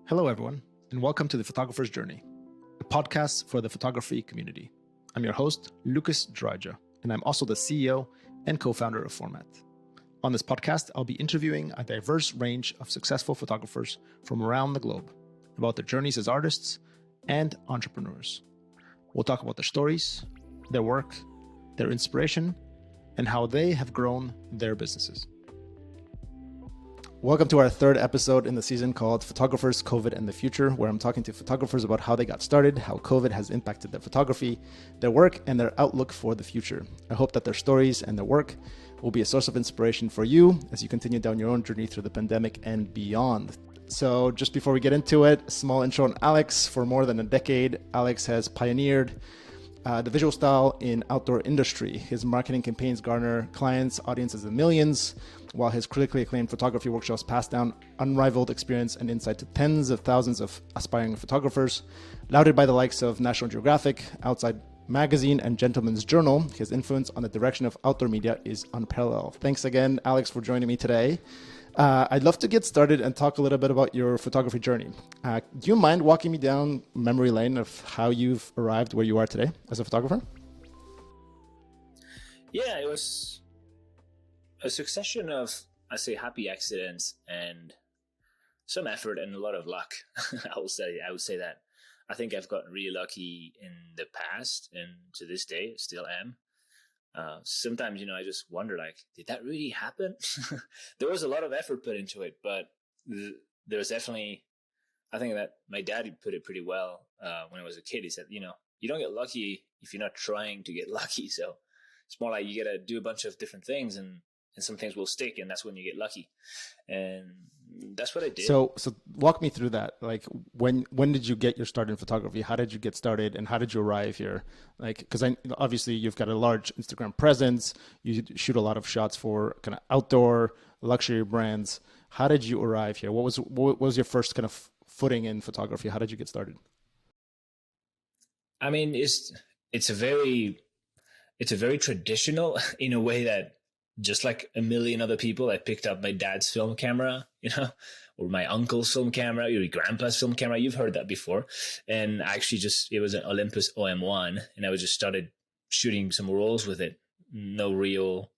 Hello, everyone, and welcome to The Photographer's Journey, a podcast for the photography community. I'm your host, Lucas Draja, and I'm also the CEO and co-founder of Format. On this podcast, I'll be interviewing a diverse range of successful photographers from around the globe about their journeys as artists and entrepreneurs. We'll talk about their stories, their work, their inspiration, and how they have grown their businesses. Welcome to our third episode in the season called Photographers, COVID, and the Future, where I'm talking to photographers about how they got started, how COVID has impacted their photography, their work, and their outlook for the future. I hope that their stories and their work will be a source of inspiration for you as you continue down your own journey through the pandemic and beyond. So just before we get into it, a small intro on Alex. For more than a decade, Alex has pioneered the visual style in outdoor industry. His marketing campaigns garner clients, audiences in millions, while his critically acclaimed photography workshops pass down unrivaled experience and insight to tens of thousands of aspiring photographers. Lauded by the likes of National Geographic, Outside Magazine, and Gentleman's Journal, his influence on the direction of outdoor media is unparalleled. Thanks again, Alex, for joining me today. I'd love to get started and talk a little bit about your photography journey. Do you mind walking me down memory lane of how you've arrived where you are today as a photographer? Yeah, it was a succession of, I say, happy accidents and some effort and a lot of luck. I would say that. I think I've gotten really lucky in the past, and to this day, still am. Sometimes, I just wonder, did that really happen? There was a lot of effort put into it, but there was definitely, I think that my dad put it pretty well when I was a kid. He said, you don't get lucky if you're not trying to get lucky. So it's more like you got to do a bunch of different things and some things will stick, and that's when you get lucky. And that's what I did. So walk me through that. Like, when did you get your start in photography? How did you get started, and how did you arrive here? Because obviously you've got a large Instagram presence. You shoot a lot of shots for kind of outdoor luxury brands. How did you arrive here? What was your first kind of footing in photography? How did you get started? I mean, it's a very traditional in a way that, just like a million other people, I picked up my dad's film camera, or my uncle's film camera, or your grandpa's film camera. You've heard that before. And actually it was an Olympus OM1, and I just started shooting some rolls with it. No real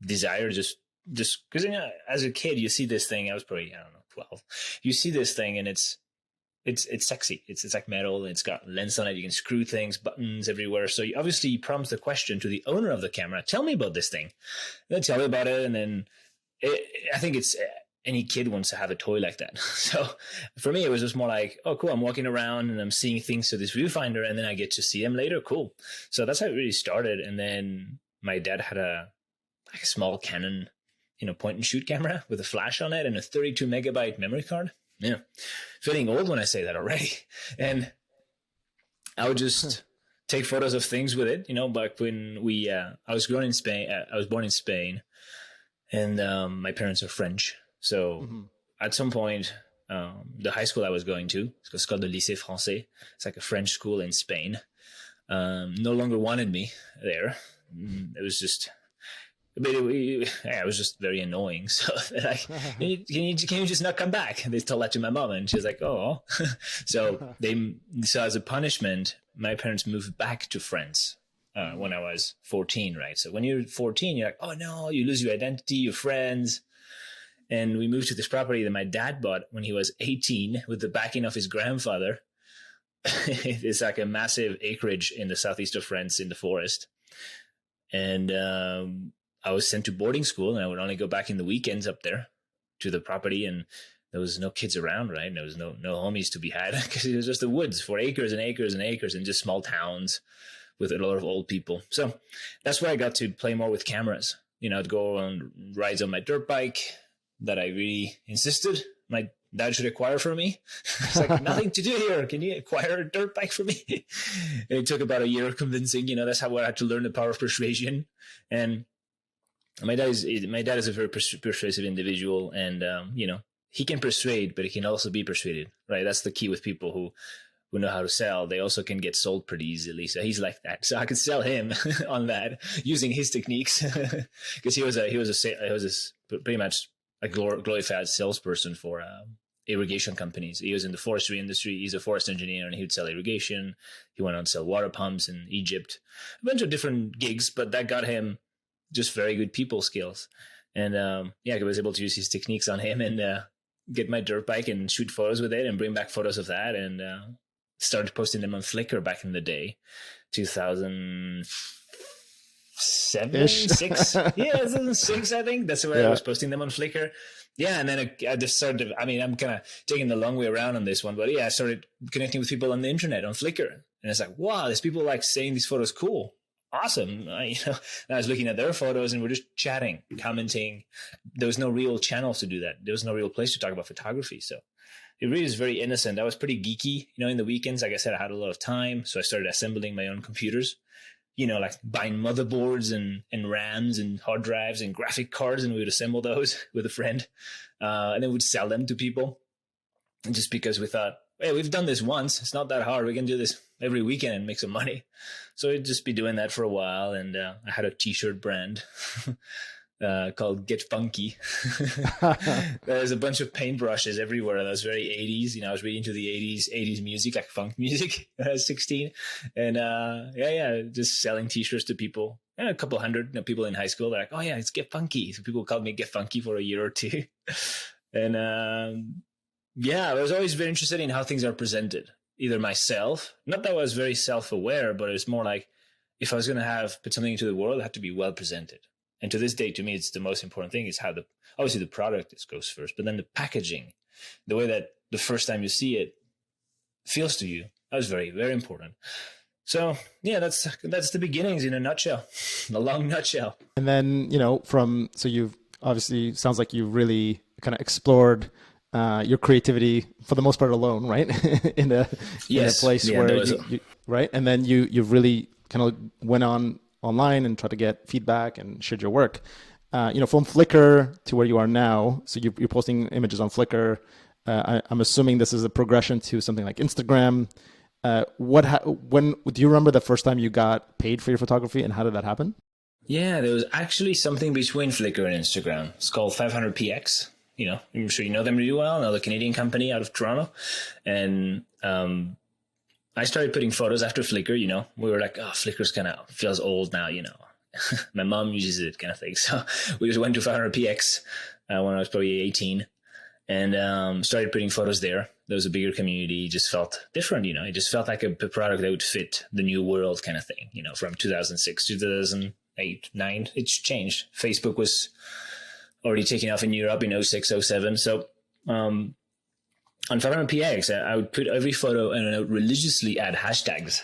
desire, just because, as a kid, you see this thing. I was probably, 12. You see this thing and it's sexy. It's like metal, and it's got lens on it. You can screw things, buttons everywhere. So you prompts the question to the owner of the camera, tell me about this thing. They'll tell me about it. And then I think it's any kid wants to have a toy like that. So for me, it was just more like, oh, cool. I'm walking around and I'm seeing things through this viewfinder, and then I get to see them later. Cool. So that's how it really started. And then my dad had a small Canon, point and shoot camera with a flash on it and a 32 megabyte memory card. Yeah, feeling old when I say that already. And I would just take photos of things with it. Back when I was born in Spain, and my parents are French. So At some point, the high school I was going to, it's called the Lycée Français. It's like a French school in Spain. No longer wanted me there. It was just. But it was just very annoying. So like, can you just not come back? And they told that to my mom, and she was like, oh. So as a punishment, my parents moved back to France when I was 14, right? So when you're 14, you're like, oh no, you lose your identity, your friends. And we moved to this property that my dad bought when he was 18 with the backing of his grandfather. It's like a massive acreage in the southeast of France in the forest. And I was sent to boarding school, and I would only go back in the weekends up there to the property, and there was no kids around, right? There was no homies to be had, because it was just the woods for acres and acres and acres, and just small towns with a lot of old people. So that's where I got to play more with cameras. I'd go on rides on my dirt bike that I really insisted my dad should acquire for me. It's like, nothing to do here. Can you acquire a dirt bike for me? And it took about a year of convincing. That's how I had to learn the power of persuasion. And my dad is a very persuasive individual, and he can persuade, but he can also be persuaded, right? That's the key with people who know how to sell. They also can get sold pretty easily. So he's like that. So I could sell him on that using his techniques, because he was pretty much a glorified salesperson for irrigation companies. He was in the forestry industry. He's a forest engineer, and he would sell irrigation. He went on to sell water pumps in Egypt, a bunch of different gigs, but that got him just very good people skills. And I was able to use his techniques on him and get my dirt bike and shoot photos with it and bring back photos of that, and started posting them on Flickr back in the day, 2007, 6. Yeah, 2006, I think. That's where I was posting them on Flickr. Yeah, and then I just started, I'm kind of taking the long way around on this one, but I started connecting with people on the internet, on Flickr. And it's like, wow, there's people like saying these photos cool. Awesome. And I was looking at their photos and we're just chatting, commenting. There was no real channels to do that. There was no real place to talk about photography. So it really is very innocent. I was pretty geeky, in the weekends. Like I said, I had a lot of time. So I started assembling my own computers, like buying motherboards and RAMs and hard drives and graphic cards. And we would assemble those with a friend. And then we'd sell them to people. And just because we thought, hey, we've done this once. It's not that hard. We can do this every weekend and make some money. So I'd just be doing that for a while. And I had a t-shirt brand called Get Funky. There's a bunch of paintbrushes everywhere. That was very 80s. I was really into the 80s music, like funk music when I was 16. And just selling t-shirts to people. And a couple hundred people in high school. They're like, oh yeah, it's Get Funky. So people called me Get Funky for a year or two. And I was always very interested in how things are presented. Either myself, not that I was very self-aware, but it's more like if I was going to put something into the world, it had to be well presented. And to this day, to me, it's the most important thing is how obviously the product goes first, but then the packaging, the way that the first time you see it feels to you, that was very, very important. So that's the beginnings in a nutshell, a long nutshell. And then, so you've obviously sounds like you really kind of explored your creativity for the most part alone, right? in a place where you right. And then you've really kind of went online and tried to get feedback and shared your work, from Flickr to where you are now. So you're posting images on Flickr. I'm assuming this is a progression to something like Instagram. When do you remember the first time you got paid for your photography, and how did that happen? Yeah, there was actually something between Flickr and Instagram. It's called 500px. I'm sure you know them really well, another Canadian company out of Toronto. And I started putting photos after Flickr, we were like, oh, Flickr's kind of feels old now, my mom uses it kind of thing. So we just went to 500px when I was probably 18 and started putting photos there. There was a bigger community, just felt different, it just felt like a product that would fit the new world kind of thing, from 2006, 2008, 9, it's changed. Facebook was already taking off in Europe in 06, 07. So on 500px, I would put every photo and I would religiously add hashtags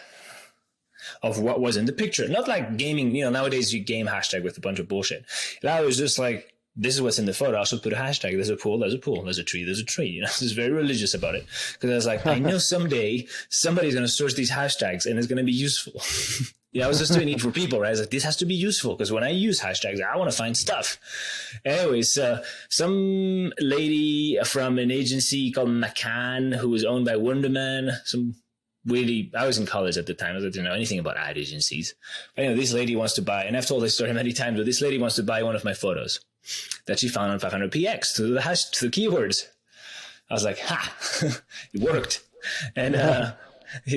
of what was in the picture. Not like gaming, nowadays you game hashtag with a bunch of bullshit. That was just like, this is what's in the photo. I should put a hashtag. There's a pool, there's a pool, there's a tree, there's a tree. I was very religious about it because I was like, I know someday somebody's going to search these hashtags and it's going to be useful. I was just doing it for people, right? I was like, this has to be useful because when I use hashtags, I want to find stuff. Anyways, some lady from an agency called McCann, who was owned by Wonderman, I was in college at the time. I didn't know anything about ad agencies. But anyway, this lady wants to buy, and I've told this story many times, but this lady wants to buy one of my photos that she found on 500px to the keywords. I was like, it worked. And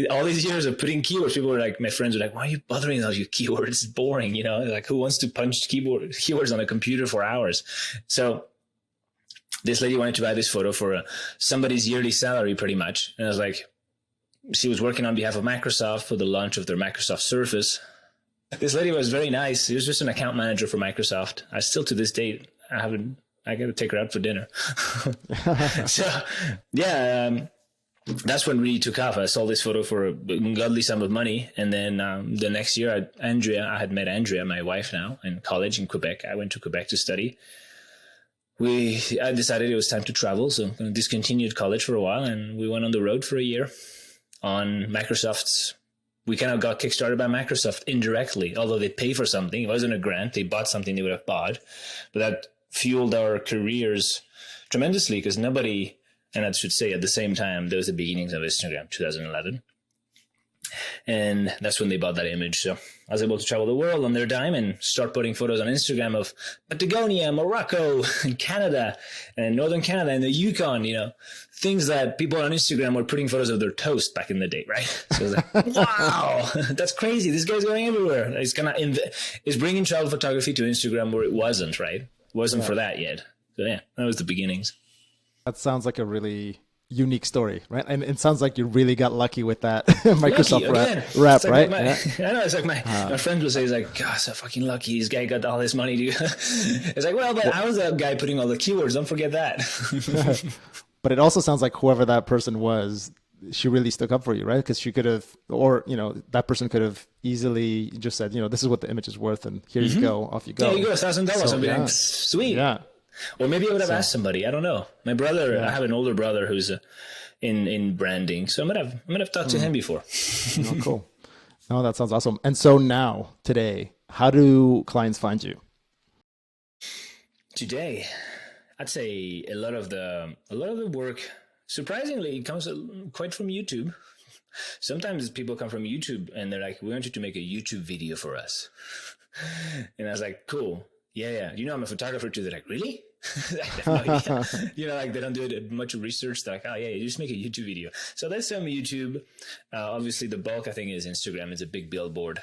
all these years of putting keywords, people were like, my friends were like, why are you bothering all your keywords? It's boring, Like, who wants to punch keywords on a computer for hours? So this lady wanted to buy this photo for somebody's yearly salary, pretty much. And I was like, she was working on behalf of Microsoft for the launch of their Microsoft Surface. This lady was very nice. She was just an account manager for Microsoft. I still, to this day, I got to take her out for dinner. So, that's when it really took off. I sold this photo for a godly sum of money. And then the next year, I had met Andrea, my wife now, in college in Quebec. I went to Quebec to study. I decided it was time to travel, so I discontinued college for a while, and we went on the road for a year on Microsoft's. We kind of got kickstarted by Microsoft indirectly, although they pay for something. It wasn't a grant. They bought something they would have bought. But that fueled our careers tremendously because nobody, and I should say at the same time, there was the beginnings of Instagram, 2011. And that's when they bought that image. So I was able to travel the world on their dime and start putting photos on Instagram of Patagonia, Morocco, and Canada, and Northern Canada, and the Yukon, things that people on Instagram were putting photos of their toast back in the day, right? So I was like, wow, that's crazy. This guy's going everywhere. It's bringing travel photography to Instagram where it wasn't, right? It wasn't for that yet. So yeah, that was the beginnings. That sounds like a really unique story, right? And it sounds like you really got lucky with that Microsoft rep, like right? I know. It's like my friends will say, "He's like, God, so fucking lucky. This guy got all this money." It's like, well, but I was that guy putting all the keywords. Don't forget that. But it also sounds like whoever that person was, she really stuck up for you, right? Because she could have, or that person could have easily just said, this is what the image is worth, and here you go, off you go. There you go, $1,000. I'd be like, sweet. Yeah. Or maybe I would have asked somebody. I don't know. My brother, I have an older brother who's in branding, so I'm gonna have talked to him before. Oh, cool. No, that sounds awesome. And so now, today, how do clients find you? Today, I'd say a lot of the work, surprisingly, comes quite from YouTube. Sometimes people come from YouTube and they're like, "We want you to make a YouTube video for us," and I was like, "Cool." Yeah. I'm a photographer too. They're like, really? I have no idea. Like they don't do much research. They're like, oh yeah, you just make a YouTube video. So that's some YouTube. Obviously the bulk I think is Instagram. It's a big billboard.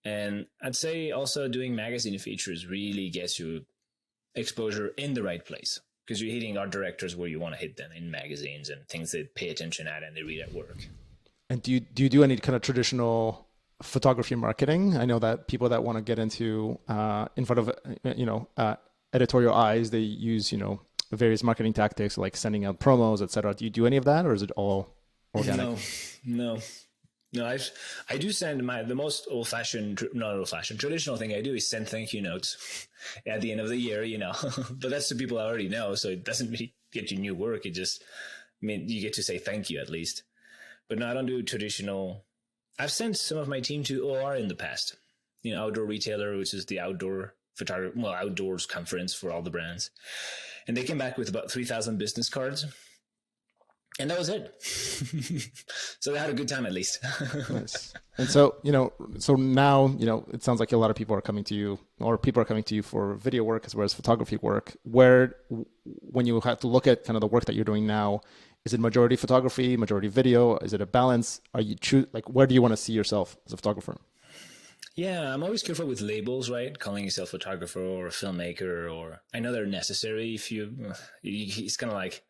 And I'd say also doing magazine features really gets you exposure in the right place, because you're hitting art directors where you want to hit them, in magazines and things they pay attention at and they read at work. And do you do any kind of traditional photography marketing? I know that people that want to get into in front of editorial eyes, they use various marketing tactics like sending out promos, etc. Do you do any of that, or is it all organic? No. I do send the most traditional thing I do is send thank you notes at the end of the year, but that's the people I already know, so it doesn't really get you new work. It just, you get to say thank you at least. But no, I don't do traditional. I've sent some of my team to OR in the past, Outdoor Retailer, which is the outdoors conference for all the brands. And they came back with about 3,000 business cards. And that was it. So they had a good time at least. Nice. And so, so now, it sounds like a lot of people are coming to you, or people are coming to you for video work as well as photography work. When you have to look at kind of the work that you're doing now, is it majority photography, majority video? Is it a balance? Are you where do you want to see yourself as a photographer? Yeah, I'm always careful with labels, right? Calling yourself a photographer or a filmmaker, or I know they're necessary it's kind of like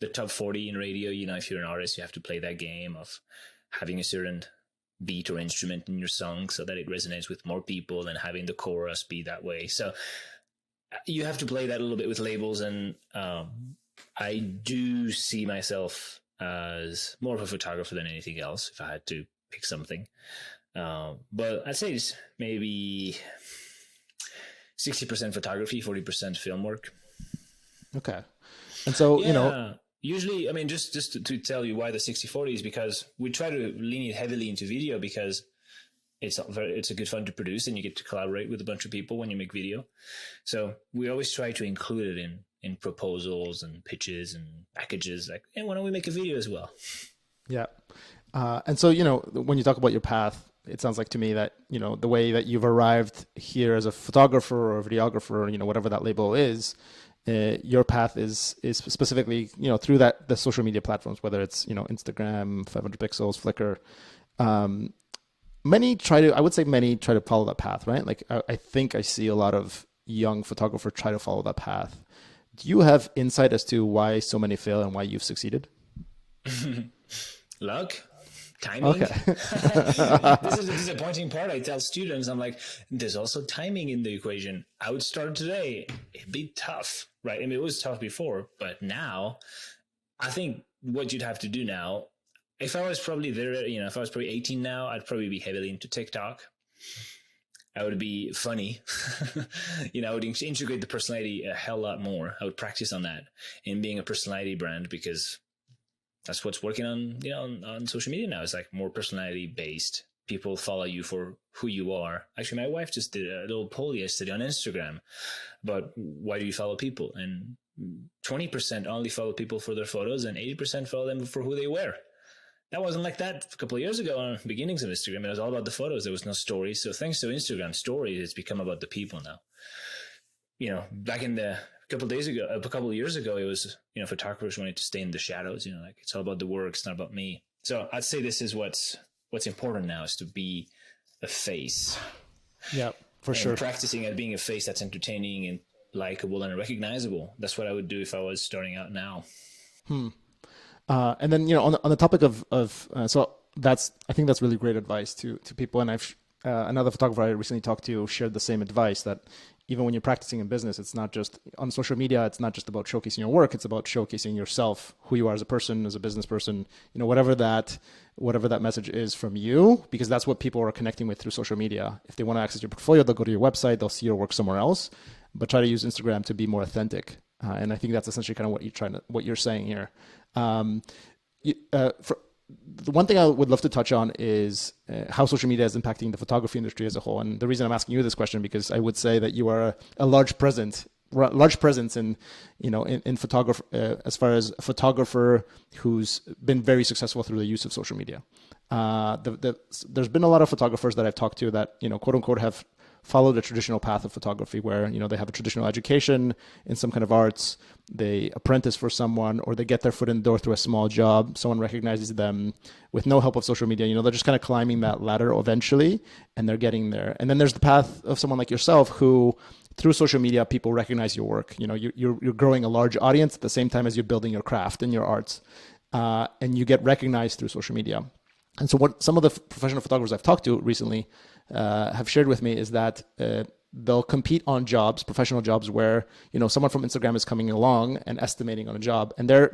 the top 40 in radio. If you're an artist, you have to play that game of having a certain beat or instrument in your song so that it resonates with more people, and having the chorus be that way. So you have to play that a little bit with labels. And I do see myself as more of a photographer than anything else, if I had to pick something. But I'd say it's maybe 60% photography, 40% film work. Okay. And so, usually, just to tell you why the 60-40 is because we try to lean it heavily into video, because it's a good fun to produce and you get to collaborate with a bunch of people when you make video. So we always try to include it in proposals and pitches and packages, like, hey, why don't we make a video as well? Yeah. And so, when you talk about your path, it sounds like to me that, the way that you've arrived here as a photographer or a videographer, whatever that label is, your path is specifically, through the social media platforms, whether it's, Instagram, 500 pixels, Flickr. Many try to follow that path, right? Like, I think I see a lot of young photographers try to follow that path. Do you have insight as to why so many fail and why you've succeeded? Luck, timing. Okay. This is the disappointing part. I tell students, I'm like, there's also timing in the equation. I would start today. It'd be tough, right? It was tough before, but now I think what you'd have to do now, if I was probably there, if I was probably 18 now, I'd probably be heavily into TikTok. I would be funny. I would integrate the personality a hell lot more. I would practice on that in being a personality brand, because that's what's working on social media now. It's like more personality based. People follow you for who you are. Actually, my wife just did a little poll yesterday on Instagram about why do you follow people? And 20% only follow people for their photos, and 80% follow them for who they wear. that wasn't like that a couple of years ago on the beginnings of Instagram. It was all about the photos. There was no stories. So thanks to Instagram stories, it's become about the people now. Back in a couple of years ago, it was, photographers wanted to stay in the shadows, like it's all about the work. It's not about me. So I'd say this is what's important now, is to be a face. Yeah, for sure. Practicing at being a face that's entertaining and likable and recognizable. That's what I would do if I was starting out now. And then, on the topic of so I think that's really great advice to people. And I've another photographer I recently talked to shared the same advice, that even when you're practicing in business, it's not just on social media. It's not just about showcasing your work. It's about showcasing yourself, who you are as a person, as a business person, whatever that message is from you, because that's what people are connecting with through social media. If they want to access your portfolio, they'll go to your website, they'll see your work somewhere else, but try to use Instagram to be more authentic. And I think that's essentially kind of what you're saying here. The one thing I would love to touch on is how social media is impacting the photography industry as a whole. And the reason I'm asking you this question, because I would say that you are a large presence in photography, as far as a photographer who's been very successful through the use of social media. There's been a lot of photographers that I've talked to that, quote unquote, have follow the traditional path of photography, where they have a traditional education in some kind of arts, they apprentice for someone, or they get their foot in the door through a small job, someone recognizes them with no help of social media. They're just kind of climbing that ladder eventually, and they're getting there. And then there's the path of someone like yourself, who through social media people recognize your work. You're growing a large audience at the same time as you're building your craft and your arts, and you get recognized through social media. And so what some of the professional photographers I've talked to recently have shared with me is that they'll compete on jobs, professional jobs, where someone from Instagram is coming along and estimating on a job, and they're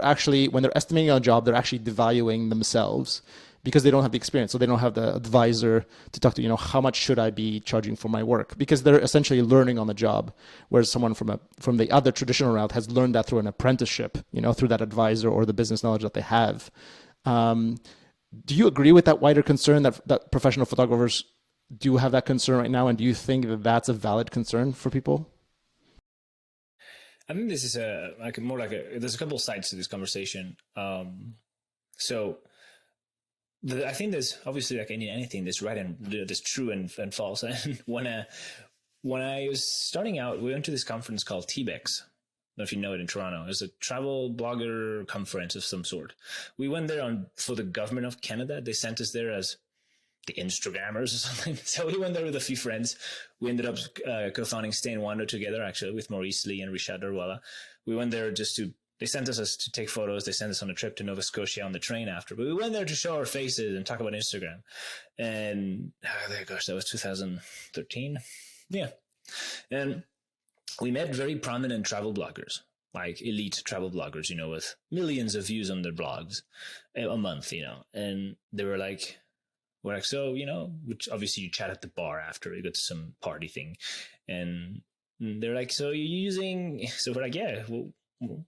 actually, when they're estimating on a job, they're actually devaluing themselves because they don't have the experience. So they don't have the advisor to talk to, how much should I be charging for my work? Because they're essentially learning on the job, whereas someone from the other traditional route has learned that through an apprenticeship, through that advisor or the business knowledge that they have. Do you agree with that wider concern that professional photographers do have that concern right now? And do you think that that's a valid concern for people? I think this is there's a couple of sides to this conversation. So I think there's obviously, like anything, there's right and there's true and false. And when I was starting out, we went to this conference called TBEX. I don't know if you know it, in Toronto. It was a travel blogger conference of some sort. We went there for the government of Canada. They sent us there as the Instagrammers or something. So we went there with a few friends. We ended up co-founding Stay and Wander together, actually, with Maurice Lee and Richard Darwala. We went there they sent us to take photos. They sent us on a trip to Nova Scotia on the train after. But we went there to show our faces and talk about Instagram. And, that was 2013. Yeah. And we met very prominent travel bloggers, like elite travel bloggers, with millions of views on their blogs a month, and they were like, so, which obviously you chat at the bar after you go to some party thing. And they're like, so we're like, yeah, well,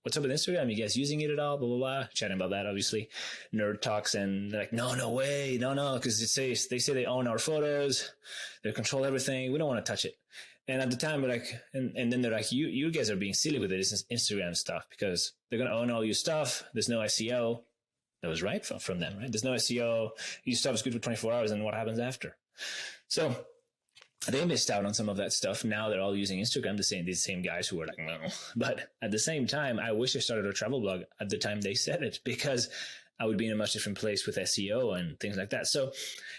what's up with Instagram? You guys using it at all? Blah, blah, blah. Chatting about that, obviously. Nerd talks. And they're like, no way. No. Because they say they own our photos. They control everything. We don't want to touch it. And at the time, we're like, and then they're like, you guys are being silly with it. It's Instagram stuff, because they're going to own all your stuff. There's no SEO. That was right from them, right? There's no SEO. Your stuff is good for 24 hours. And what happens after? So they missed out on some of that stuff. Now they're all using Instagram, these same guys who were like, no. But at the same time, I wish I started a travel blog at the time they said it, because I would be in a much different place with SEO and things like that. So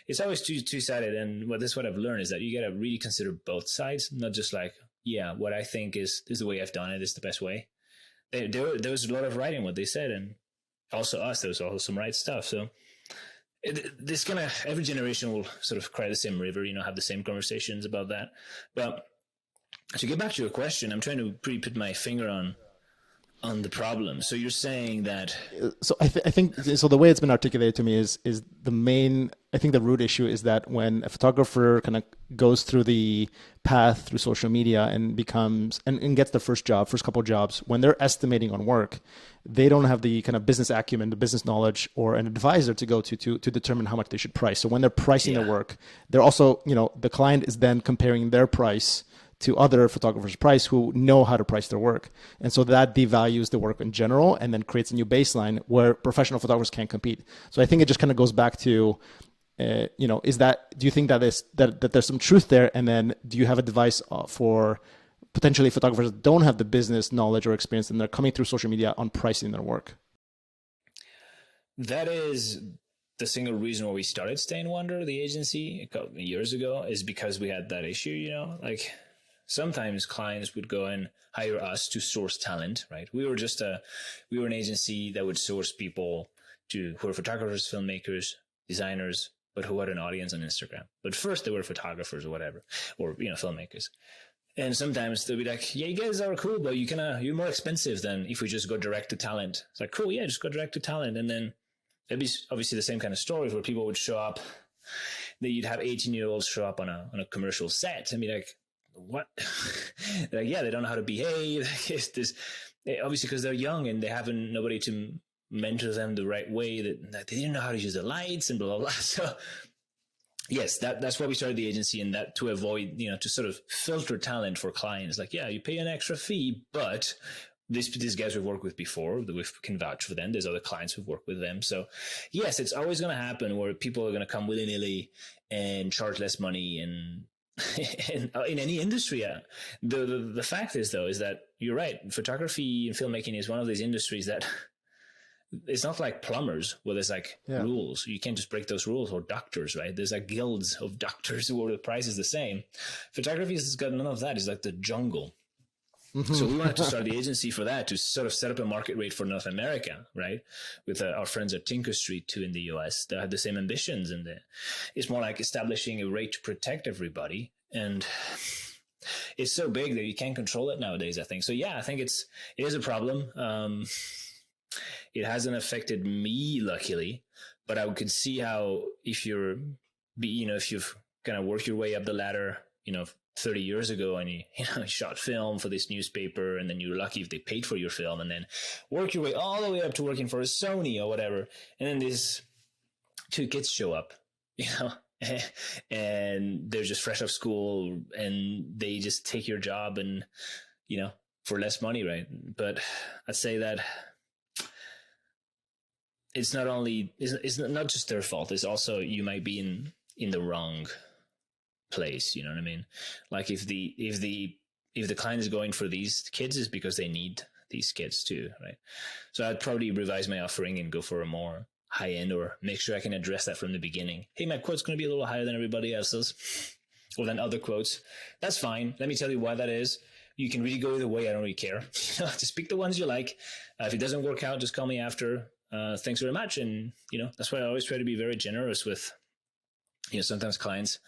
it's always two-sided. And this is what I've learned, is that you got to really consider both sides, not just like, yeah, what I think is the way I've done it, is the best way. There was a lot of right in what they said, and also there was also some right stuff. So every generation will sort of cry the same river, have the same conversations about that. But to get back to your question, I'm trying to put my finger on the problem. So you're saying that. So I think so. The way it's been articulated to me is the main. I think the root issue is that when a photographer kind of goes through the path through social media and becomes and gets the first couple of jobs, when they're estimating on work, they don't have the kind of business acumen, the business knowledge, or an advisor to go to determine how much they should price. So when they're pricing their work, they're also, the client is then comparing their price to other photographers' price who know how to price their work. And so that devalues the work in general and then creates a new baseline where professional photographers can't compete. So I think it just kind of goes back to, do you think that there's some truth there? And then do you have advice for potentially photographers that don't have the business knowledge or experience and they're coming through social media on pricing their work? That is the single reason why we started Stay in Wonder, the agency, a couple of years ago, is because we had that issue, like sometimes clients would go and hire us to source talent, right? We were an agency that would source people who are photographers, filmmakers, designers, but who had an audience on Instagram. But first they were photographers or whatever, or, filmmakers. And sometimes they'll be like, yeah, you guys are cool, but you're more expensive than if we just go direct to talent. It's like, cool, yeah, just go direct to talent. And then it'd be obviously the same kind of stories where people would show up, that you'd have 18-year-olds show up on a commercial set and be like, what? Like, yeah, they don't know how to behave. It's this, obviously because they're young and they haven't nobody to mentor them the right way, that they didn't know how to use the lights and blah, blah, blah. So yes, that's why we started the agency, and that to avoid, to sort of filter talent for clients. Like, yeah, you pay an extra fee, but these guys we've worked with before, that we can vouch for them. There's other clients who've worked with them. So yes, it's always going to happen where people are going to come willy-nilly and charge less money and in any industry. The fact is, though, is that you're right. Photography and filmmaking is one of these industries that it's not like plumbers where there's rules. You can't just break those rules, or doctors, right? There's guilds of doctors where the price is the same. Photography has got none of that. It's like the jungle. Mm-hmm. So we wanted to start the agency for that, to sort of set up a market rate for North America, right? With our friends at Tinker Street too in the US, they have the same ambitions, and it's more like establishing a rate to protect everybody. And it's so big that you can't control it nowadays, I think. So yeah, I think it is a problem. It hasn't affected me, luckily, but I could see how if you've kind of worked your way up the ladder, 30 years ago, and you shot film for this newspaper, and then you're lucky if they paid for your film, and then work your way all the way up to working for a Sony or whatever. And then these two kids show up, and they're just fresh off school, and they just take your job and, for less money, right? But I'd say that it's not just their fault. It's also, you might be in the wrong place. You know what I mean? Like if the client is going for these kids, is because they need these kids too, right? So I'd probably revise my offering and go for a more high end, or make sure I can address that from the beginning. Hey, my quote's going to be a little higher than everybody else's, or than other quotes. That's fine. Let me tell you why that is. You can really go either way. I don't really care. Just pick the ones you like. If it doesn't work out, just call me after. Thanks very much. And, that's why I always try to be very generous with, sometimes clients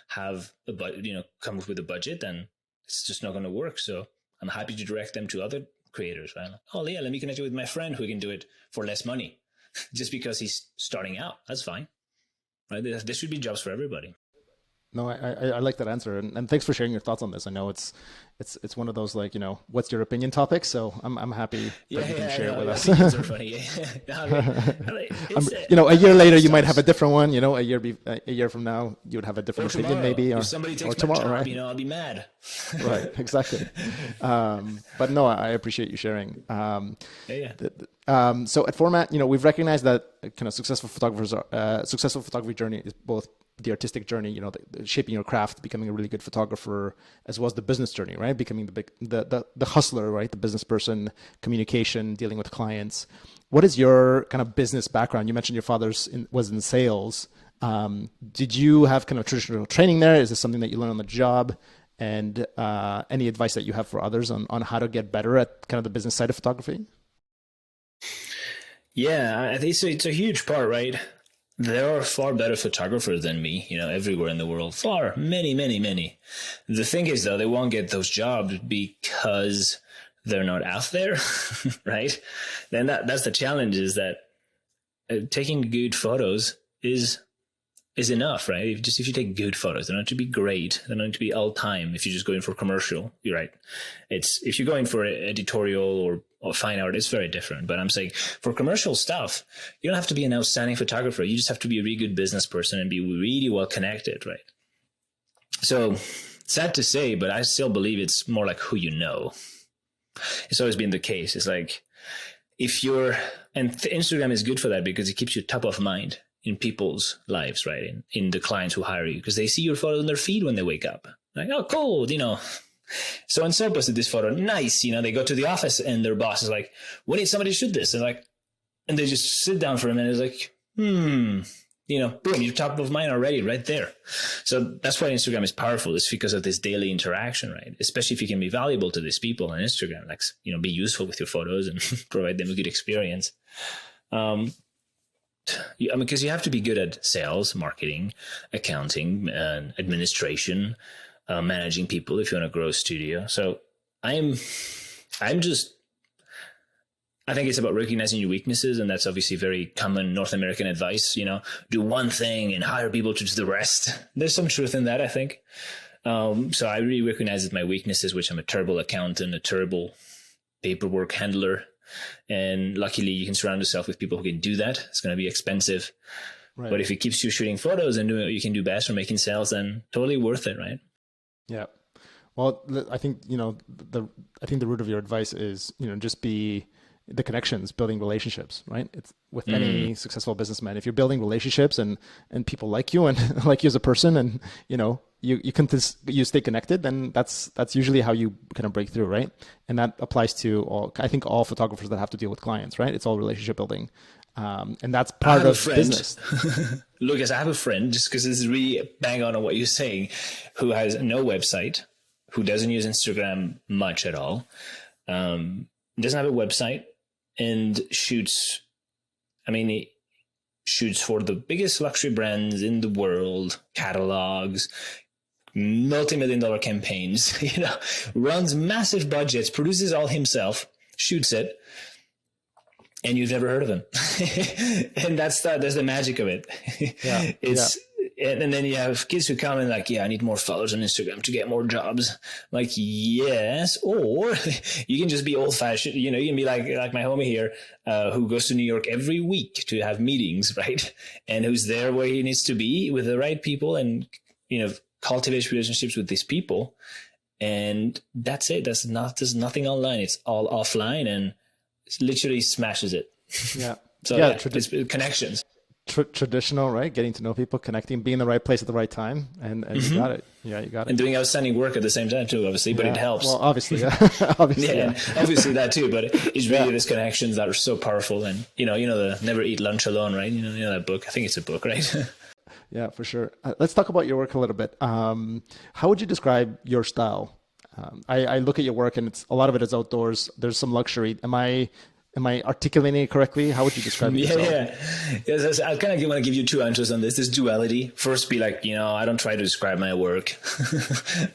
have a budget, come up with a budget, and it's just not going to work. So I'm happy to direct them to other creators, right? Oh, yeah, let me connect you with my friend who can do it for less money just because he's starting out. That's fine, right? There should be jobs for everybody. No, I like that answer, and thanks for sharing your thoughts on this. I know it's one of those what's your opinion topics. So I'm happy that you can share it with us. Opinions are funny. A year later you might have a different one. A year from now you would have a different opinion, maybe. If somebody takes tomorrow, my job, right? I'll be mad. Right, exactly. But no, I appreciate you sharing. So at Format, we've recognized that kind of successful photography journey is both the artistic journey, shaping your craft, becoming a really good photographer, as well as the business journey, right? Becoming the hustler, right? The business person, communication, dealing with clients. What is your kind of business background? You mentioned your father's was in sales. Did you have kind of traditional training there? Is this something that you learned on the job? And any advice that you have for others on how to get better at kind of the business side of photography? Yeah, I think it's a huge part, right? There are far better photographers than me, everywhere in the world. Far, many, many, many. The thing is, though, they won't get those jobs because they're not out there, right? Then that's the challenge, is that taking good photos is enough, right? If you take good photos, they don't have to be great. They don't have to be all time. If you're just going for commercial, you're right. If you're going for editorial or fine art, it's very different. But I'm saying for commercial stuff, you don't have to be an outstanding photographer. You just have to be a really good business person and be really well connected, right? So sad to say, but I still believe it's more like who you know. It's always been the case. It's like if you're, and Instagram is good for that because it keeps you top of mind in people's lives, right? In the clients who hire you, because they see your photo on their feed when they wake up. Like, oh, cool, so-and-so posted this photo. Nice. They go to the office and their boss is like, we need somebody to shoot this. And they just sit down for a minute. It's like, boom, you're top of mind already right there. So that's why Instagram is powerful. It's because of this daily interaction, right? Especially if you can be valuable to these people on Instagram, like, be useful with your photos and provide them a good experience. Because you have to be good at sales, marketing, accounting, administration, managing people if you want to grow a studio. So I think it's about recognizing your weaknesses, and that's obviously very common North American advice. Do one thing and hire people to do the rest. There's some truth in that, I think. So I really recognize my weaknesses, which I'm a terrible accountant, a terrible paperwork handler. And luckily, you can surround yourself with people who can do that. It's going to be expensive. Right. But if it keeps you shooting photos and doing what you can do best or making sales, then totally worth it, right? Yeah. Well, I think, the root of your advice is, just be the connections, building relationships, right? It's with any successful businessman. If you're building relationships and people like you and like you as a person, and you stay connected, then that's usually how you kind of break through, right? And that applies to all photographers that have to deal with clients, right? It's all relationship building, and that's part of business. Lucas, I have a friend, just because this is really bang on what you're saying, who has no website, who doesn't use Instagram much at all, doesn't have a website, and shoots for the biggest luxury brands in the world, catalogs, multi-million-dollar campaigns, runs massive budgets, produces all himself, shoots it, and you've never heard of him. And that's the magic of it. Yeah. And then you have kids who come and like, I need more followers on Instagram to get more jobs. Like, yes. Or you can just be old fashioned, you can be like my homie here, who goes to New York every week to have meetings, right? And who's there where he needs to be with the right people and, cultivate relationships with these people. And that's it. There's nothing online. It's all offline, and it literally smashes it. Yeah. So it's connections. Traditional, right? Getting to know people, connecting, being in the right place at the right time, and you got it. Yeah, you got it. And doing outstanding work at the same time too, obviously, but it helps. Well, obviously, yeah. Obviously that too, but it's really these connections that are so powerful. And the Never Eat Lunch Alone, right? You know that book. I think it's a book, right? Yeah, for sure. Let's talk about your work a little bit. How would you describe your style? I look at your work, and a lot of it is outdoors. There's some luxury. Am I articulating it correctly? How would you describe it yourself? Yes, I kind of want to give you two answers on this. This duality. First, be like, I don't try to describe my work,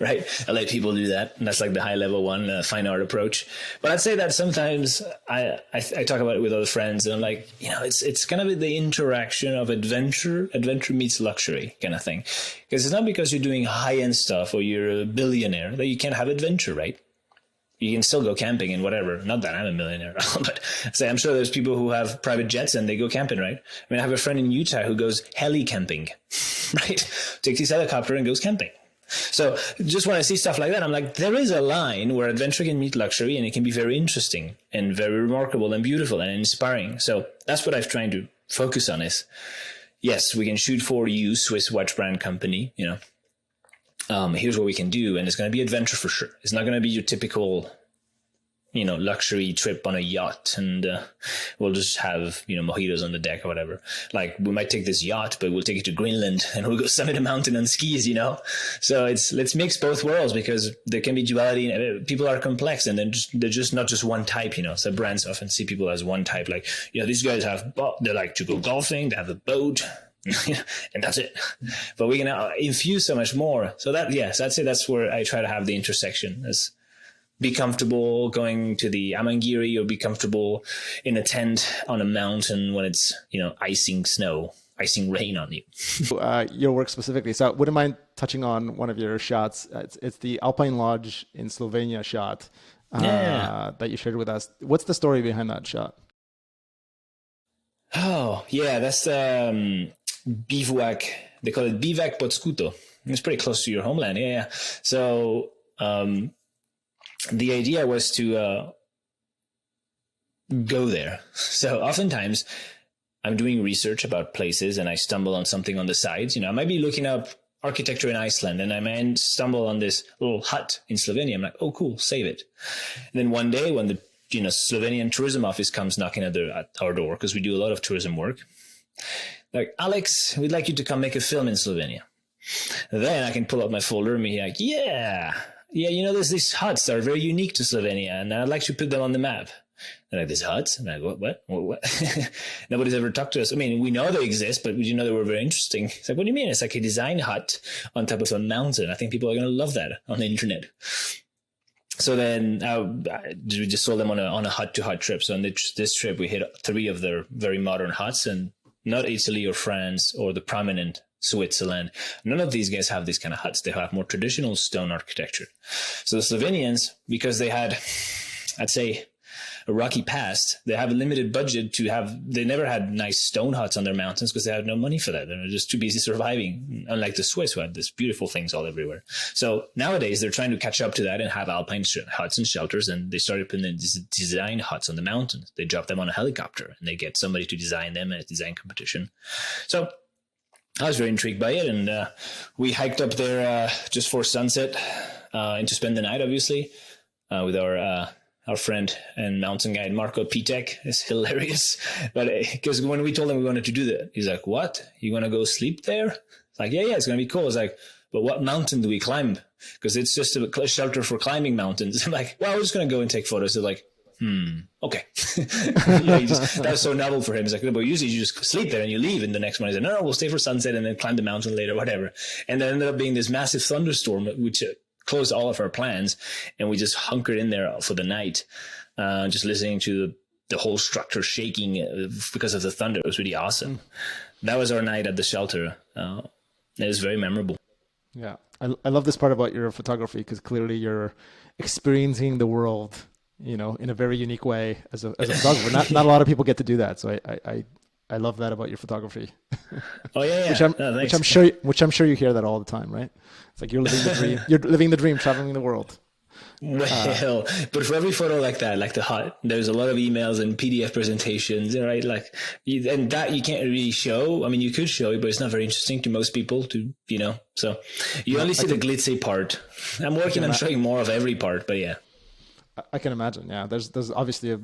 right? I let people do that. And that's like the high level one, fine art approach. But I'd say that sometimes I talk about it with other friends, and I'm like, it's kind of the interaction of adventure meets luxury kind of thing. Because it's not because you're doing high end stuff or you're a billionaire that you can't have adventure, right? You can still go camping and whatever. Not that I'm a millionaire, but I'm sure there's people who have private jets and they go camping, right? I have a friend in Utah who goes heli camping, right? Takes his helicopter and goes camping. So just when I see stuff like that, I'm like, there is a line where adventure can meet luxury, and it can be very interesting and very remarkable and beautiful and inspiring. So that's what I'm trying to focus on is, yes, we can shoot for you, Swiss watch brand company, here's what we can do. And it's going to be adventure for sure. It's not going to be your typical, luxury trip on a yacht, and we'll just have, mojitos on the deck or whatever. Like, we might take this yacht, but we'll take it to Greenland and we'll go summit a mountain on skis, So let's mix both worlds, because there can be duality. People are complex, and they're just not just one type, So brands often see people as one type. Like, these guys they like to go golfing, they have a boat, and that's it. But we can infuse so much more. So I'd say that's where I try to have the intersection. Is be comfortable going to the Amangiri, or be comfortable in a tent on a mountain when it's icing rain on you. Your work specifically. So wouldn't mind touching on one of your shots. It's the Alpine Lodge in Slovenia shot that you shared with us. What's the story behind that shot? Oh yeah, that's bivouac. They call it bivouac pod scuto. It's pretty close to your homeland. Yeah. So the idea was to go there. So oftentimes I'm doing research about places and I stumble on something on the sides. I might be looking up architecture in Iceland and I might stumble on this little hut in Slovenia. I'm like, oh, cool, save it. And then one day when the Slovenian tourism office comes knocking at our door, because we do a lot of tourism work, like, Alex, we'd like you to come make a film in Slovenia. Then I can pull out my folder and be like, yeah, there's these huts that are very unique to Slovenia and I'd like to put them on the map. And like, these huts? And I go, what? Nobody's ever talked to us. I mean, we know they exist, but we didn't know they were very interesting. It's like, what do you mean? It's like a design hut on top of a mountain. I think people are going to love that on the internet. So then we just sold them on a hut-to-hut trip. So on this trip, we hit 3 of their very modern huts, and not Italy or France or the prominent Switzerland. None of these guys have these kind of huts. They have more traditional stone architecture. So the Slovenians, because they had, I'd say, a rocky past, they have a limited budget they never had nice stone huts on their mountains because they had no money for that. They're just too busy surviving, unlike the Swiss who had these beautiful things all everywhere. So nowadays they're trying to catch up to that and have alpine huts and shelters, and they started putting in these design huts on the mountains. They drop them on a helicopter and they get somebody to design them at a design competition. So I was very intrigued by it, and we hiked up there just for sunset and to spend the night, obviously, with our friend and mountain guide, Marco Pitek. Is hilarious. But because when we told him we wanted to do that, he's like, what? You want to go sleep there? It's like, yeah, it's going to be cool. It's like, but what mountain do we climb? Because it's just a shelter for climbing mountains. I'm like, well, we're just going to go and take photos. They're like, okay. That was so novel for him. He's like, but usually you just sleep there and you leave. And the next morning he's like, no, we'll stay for sunset and then climb the mountain later, whatever. And there ended up being this massive thunderstorm, which closed all of our plans, and we just hunkered in there for the night, just listening to the whole structure shaking because of the thunder. It was really awesome. That was our night at the shelter. It was very memorable. Yeah, I love this part about your photography, because clearly you're experiencing the world, in a very unique way as a photographer. Not a lot of people get to do that, so I love that about your photography. Oh yeah. which I'm sure you hear that all the time, right? It's like you're living the dream. You're living the dream, traveling the world. Well, but for every photo like that, like the hut, there's a lot of emails and PDF presentations, right? And that you can't really show. I mean, you could show it, but it's not very interesting to most people so you only see the glitzy part. I'm working on showing more of every part, but yeah. I can imagine. Yeah, there's obviously a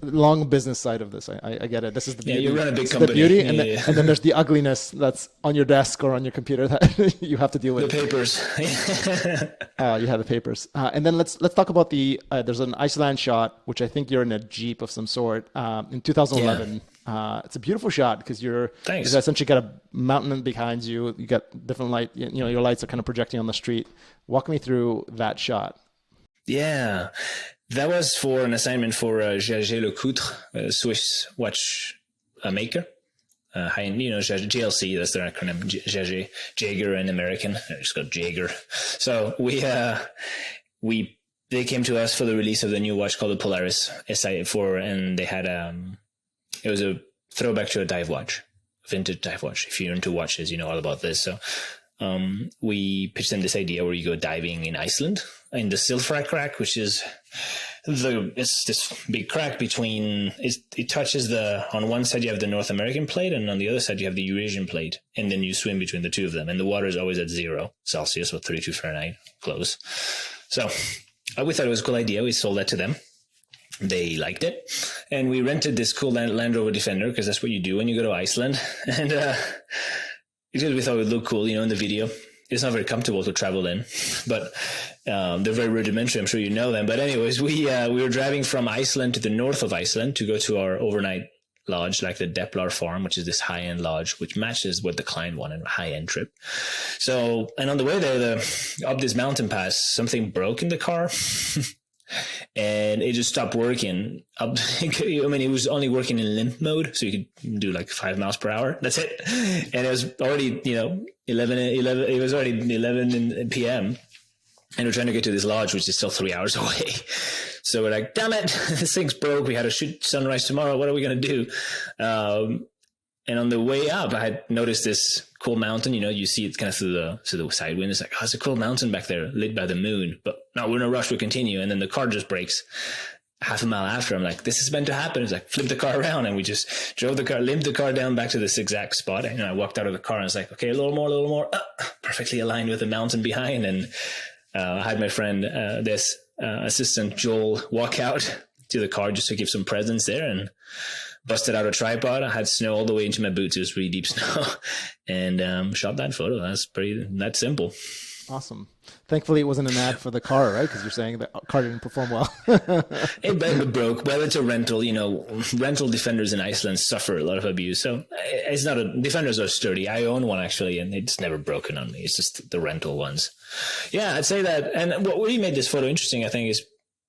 long business side of this. I get it. This is the beauty. Yeah, you run a big company. The beauty, and then there's the ugliness that's on your desk or on your computer that you have to deal with. The papers. You have the papers, and then let's talk about there's an Iceland Shot, which I think you're in a Jeep of some sort. In 2011, it's a beautiful shot because you've essentially got a mountain behind you. You got different light. Your lights are kind of projecting on the street. Walk me through that shot. Yeah, that was for an assignment for Jaeger LeCoultre, a Swiss watch maker. JLC, that's their acronym, Jaeger and American. I just got Jaeger. So they came to us for the release of the new watch called the Polaris SI4, and they had it was a throwback to a dive watch, vintage dive watch. If you're into watches, you know all about this. So we pitched them this idea where you go diving in Iceland in the Silfra crack, which is it's this big crack between it touches on one side you have the North American plate, and on the other side you have the Eurasian plate, and then you swim between the two of them, and the water is always at 0 Celsius or 32 Fahrenheit, close. So we thought it was a cool idea. We sold that to them. They liked it, and we rented this cool Land Rover Defender, because that's what you do when you go to Iceland. And because we thought it would look cool, in the video. It's not very comfortable to travel in, but they're very rudimentary. I'm sure you know them. But anyways, we were driving from Iceland to the north of Iceland to go to our overnight lodge, like the Deplar Farm, which is this high-end lodge, which matches what the client wanted, a high-end trip. So, and on the way there, up this mountain pass, something broke in the car. And it just stopped working. I mean, it was only working in limp mode, so you could do like 5 miles per hour. That's it. And it was already, 11. It was already 11 p.m. And we're trying to get to this lodge, which is still 3 hours away. So we're like, damn it, this thing's broke. We had to shoot sunrise tomorrow. What are we going to do? And on the way up, I had noticed this cool mountain. You see it kind of through the side window. It's like, oh, it's a cool mountain back there lit by the moon. But no, we're in a rush. We continue. And then the car just breaks half a mile after. I'm like, this is meant to happen. It's like, flip the car around. And we just drove the car, limped the car down back to this exact spot. And I walked out of the car and I was like, okay, a little more. Perfectly aligned with the mountain behind. And I had my friend, this assistant Joel, walk out to the car just to give some presents there, and busted out a tripod. I had snow all the way into my boots. It was pretty deep snow, and shot that photo. That's simple. Awesome. Thankfully, it wasn't an ad for the car, right? Because you're saying the car didn't perform well. It broke. Well, it's a rental. Rental Defenders in Iceland suffer a lot of abuse. So it's not Defenders are sturdy. I own one actually, and it's never broken on me. It's just the rental ones. Yeah, I'd say that. And what really made this photo interesting, I think, is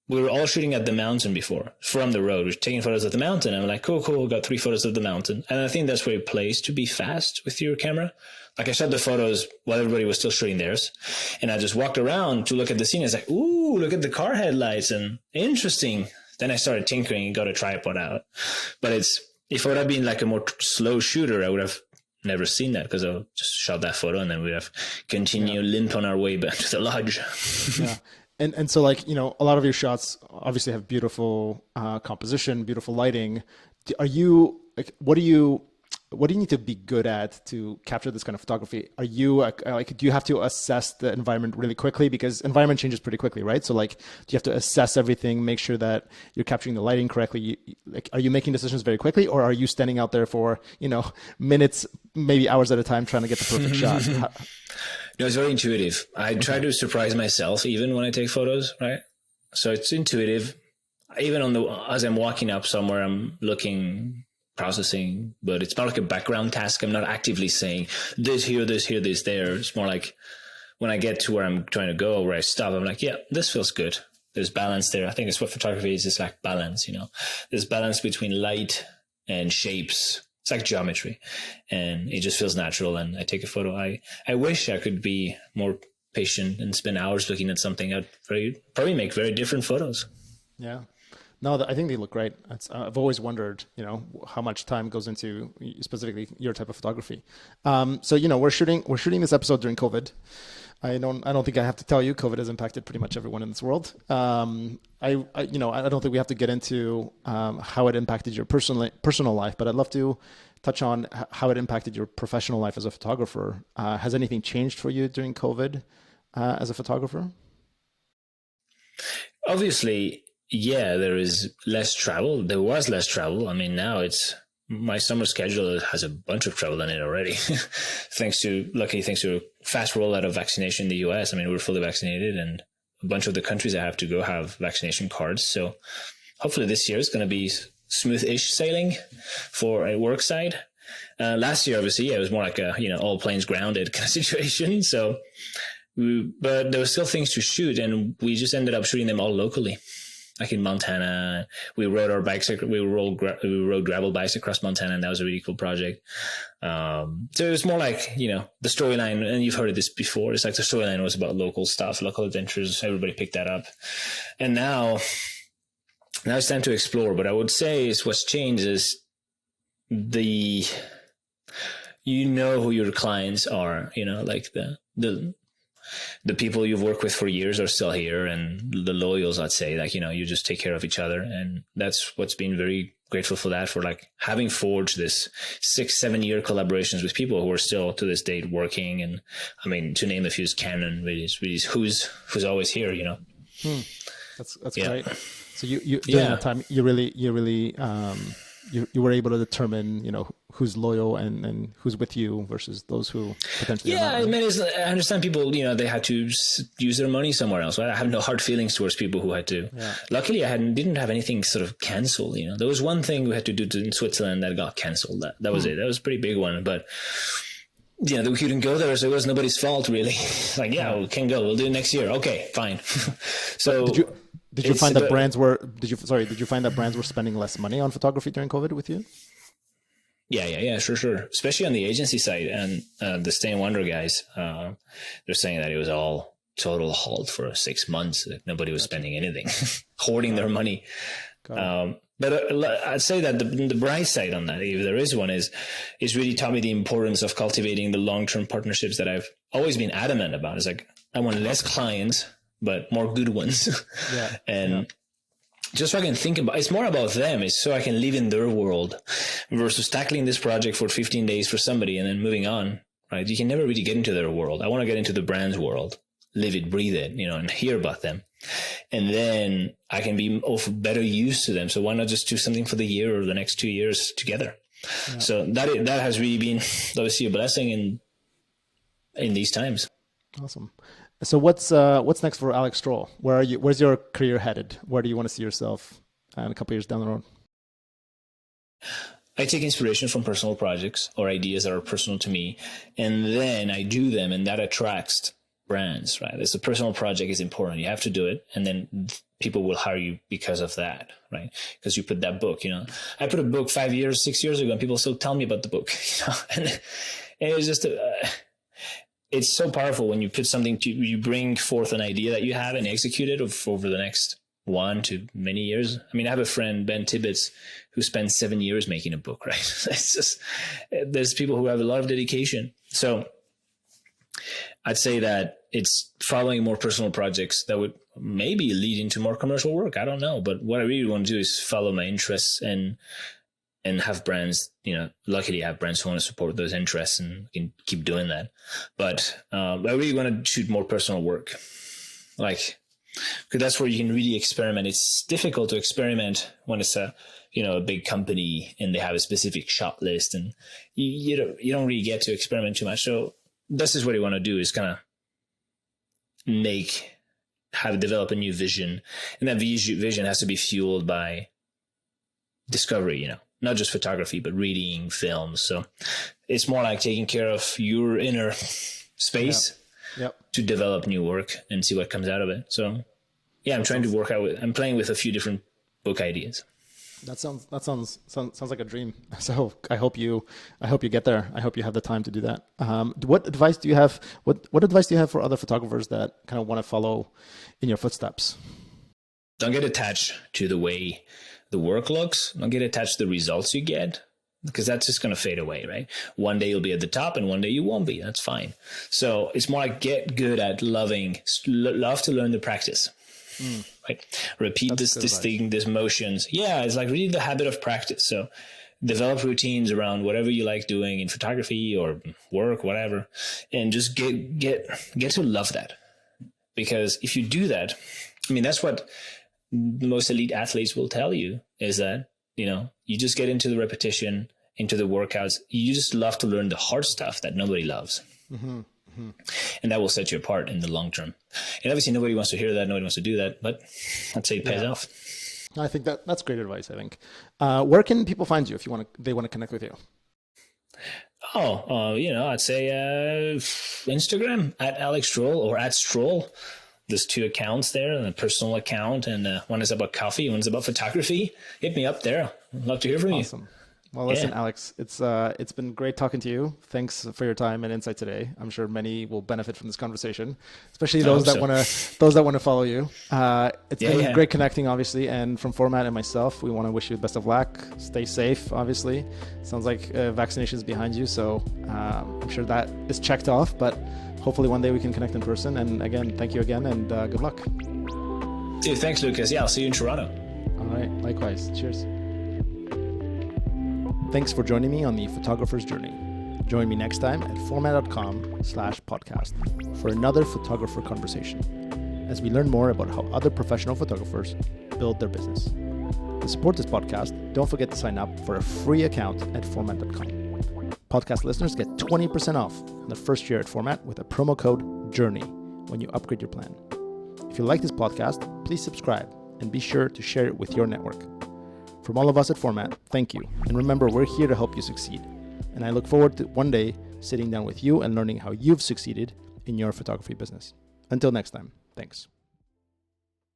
we were all shooting at the mountain before from the road. We were taking photos of the mountain. I'm like, cool. Got 3 photos of the mountain. And I think that's where it plays to be fast with your camera. Like I shot the photos while everybody was still shooting theirs. And I just walked around to look at the scene. I was like, ooh, look at the car headlights and interesting. Then I started tinkering and got a tripod out. But if it would have been like a more slow shooter, I would have never seen that because I just shot that photo and then we'd have continued limp on our way back to the lodge. Yeah. And so like, a lot of your shots obviously have beautiful composition, beautiful lighting. Are you like, what do you need to be good at to capture this kind of photography? Are you like, do you have to assess the environment really quickly? Because environment changes pretty quickly, right? So like, do you have to assess everything, make sure that you're capturing the lighting correctly? Are you making decisions very quickly, or are you standing out there for, minutes, maybe hours at a time trying to get the perfect shot? No, it's very intuitive. I try to surprise myself even when I take photos, right? So it's intuitive. Even as I'm walking up somewhere, I'm looking, processing, but it's not like a background task. I'm not actively saying this here, this there. It's more like when I get to where I'm trying to go, where I stop, I'm like, yeah, this feels good. There's balance there. I think it's what photography is. It's like balance, There's balance between light and shapes. It's like geometry, and it just feels natural. And I take a photo. I wish I could be more patient and spend hours looking at something. I'd probably make very different photos. Yeah. No, I think they look great. I've always wondered, how much time goes into specifically your type of photography. So, we're shooting this episode during COVID. I don't think I have to tell you, COVID has impacted pretty much everyone in this world. I don't think we have to get into how it impacted your personal life, but I'd love to touch on how it impacted your professional life as a photographer. Has anything changed for you during COVID as a photographer? Obviously, yeah, there is less travel. There was less travel. I mean, now my summer schedule has a bunch of travel in it already. thanks to a fast rollout of vaccination in the US. I mean, we're fully vaccinated, and a bunch of the countries I have to go have vaccination cards. So hopefully this year is going to be smooth-ish sailing for a work side. Last year, obviously, it was more like a, all planes grounded kind of situation. So, but there were still things to shoot, and we just ended up shooting them all locally. Like in Montana, we rode our bikes. We rode gravel bikes across Montana, and that was a really cool project. So it was more like, the storyline, and you've heard of this before. It's like the storyline was about local stuff, local adventures. Everybody picked that up, and now it's time to explore. But I would say what's changed is who your clients are. Like the people you've worked with for years are still here, and the loyals, I'd say, like, you just take care of each other. And that's what's been very grateful for that, for like having forged this 6-7 year collaborations with people who are still to this date working. And I mean, to name a few is Canon, really who's always here, That's great. So you during that time, you were able to determine, who's loyal and who's with you versus those who potentially are not, right? I mean, I understand people, they had to use their money somewhere else, right? I have no hard feelings towards people who had to. Yeah. Luckily, I didn't have anything sort of canceled. There was one thing we had to do in Switzerland that got canceled. That was it. That was a pretty big one, but we couldn't go there, so it was nobody's fault, really. Like, we can go. We'll do it next year. Okay, fine. So did you find that brands were spending less money on photography during COVID with you? Yeah, sure. Especially on the agency side, and the Stay and Wonder guys, they're saying that it was all total halt for 6 months. Nobody was spending anything, hoarding their money. But I'd say that the bright side on that, if there is one, is really taught me the importance of cultivating the long-term partnerships that I've always been adamant about. It's like, I want less clients, but more good ones. Yeah. And just so I can think about, it's more about them. It's so I can live in their world versus tackling this project for 15 days for somebody and then moving on, right? You can never really get into their world. I want to get into the brand's world, live it, breathe it, and hear about them. And then I can be of better use to them. So why not just do something for the year or the next 2 years together? Yeah. So that has really been obviously a blessing in these times. Awesome. So what's next for Alex Strohl? Where are you? Where's your career headed? Where do you want to see yourself in a couple of years down the road? I take inspiration from personal projects or ideas that are personal to me, and then I do them, and that attracts brands, right? It's a personal project is important. You have to do it, and then people will hire you because of that, right? Because you put that book, I put a book 5 years, 6 years ago, and people still tell me about the book, and it's just it's so powerful when you put something you bring forth an idea that you have and execute it over the next 1 to many years. I mean, I have a friend, Ben Tibbetts, who spent 7 years making a book, right? It's just, there's people who have a lot of dedication. So I'd say that it's following more personal projects that would maybe lead into more commercial work. I don't know. But what I really want to do is follow my interests and have brands, luckily I have brands who want to support those interests and can keep doing that. But I really want to shoot more personal work. Because that's where you can really experiment. It's difficult to experiment when it's a big company and they have a specific shot list, and you don't really get to experiment too much. So this is what you want to do, is kind of develop a new vision. And that vision has to be fueled by discovery, not just photography, but reading, films. So it's more like taking care of your inner space to develop new work and see what comes out of it. So yeah, I'm trying to I'm playing with a few different book ideas. That sounds like a dream. So I hope you get there. I hope you have the time to do that. What advice do you have? What advice do you have for other photographers that kind of want to follow in your footsteps? Don't get attached to the way the work looks. Don't get attached to the results you get, because that's just going to fade away, right? One day you'll be at the top and one day you won't be. That's fine. So it's more like get good at love to learn the practice. Right? Repeat this thing, these motions. Yeah, it's like really the habit of practice. So develop routines around whatever you like doing in photography or work, whatever, and just get to love that. Because if you do that, I mean, that's what the most elite athletes will tell you, is that, you just get into the repetition, into the workouts. You just love to learn the hard stuff that nobody loves. Mm-hmm. Mm-hmm. And that will set you apart in the long term. And obviously nobody wants to hear that. Nobody wants to do that, but I'd say it pays off. I think that's great advice. I think. Where can people find you if they want to connect with you? I'd say Instagram at Alex Strohl or at Strohl. There's 2 accounts there, and a personal account, and one is about coffee, one's about photography. Hit me up there. I'd love to hear from you. Awesome. Well, listen, Alex, it's been great talking to you. Thanks for your time and insight today. I'm sure many will benefit from this conversation, especially those that want to follow you. It's been great connecting, obviously, and from Format and myself, we want to wish you the best of luck. Stay safe, obviously. Sounds like vaccination is behind you, so I'm sure that is checked off. But hopefully, one day we can connect in person. And again, thank you again, and good luck. Dude, thanks, Lucas. Yeah, I'll see you in Toronto. All right, likewise. Cheers. Thanks for joining me on the Photographer's Journey. Join me next time at format.com/podcast for another photographer conversation as we learn more about how other professional photographers build their business. To support this podcast, don't forget to sign up for a free account at format.com. Podcast listeners get 20% off in the first year at Format with a promo code JOURNEY when you upgrade your plan. If you like this podcast, please subscribe and be sure to share it with your network. From all of us at Format, thank you. And remember, we're here to help you succeed. And I look forward to one day sitting down with you and learning how you've succeeded in your photography business. Until next time, thanks.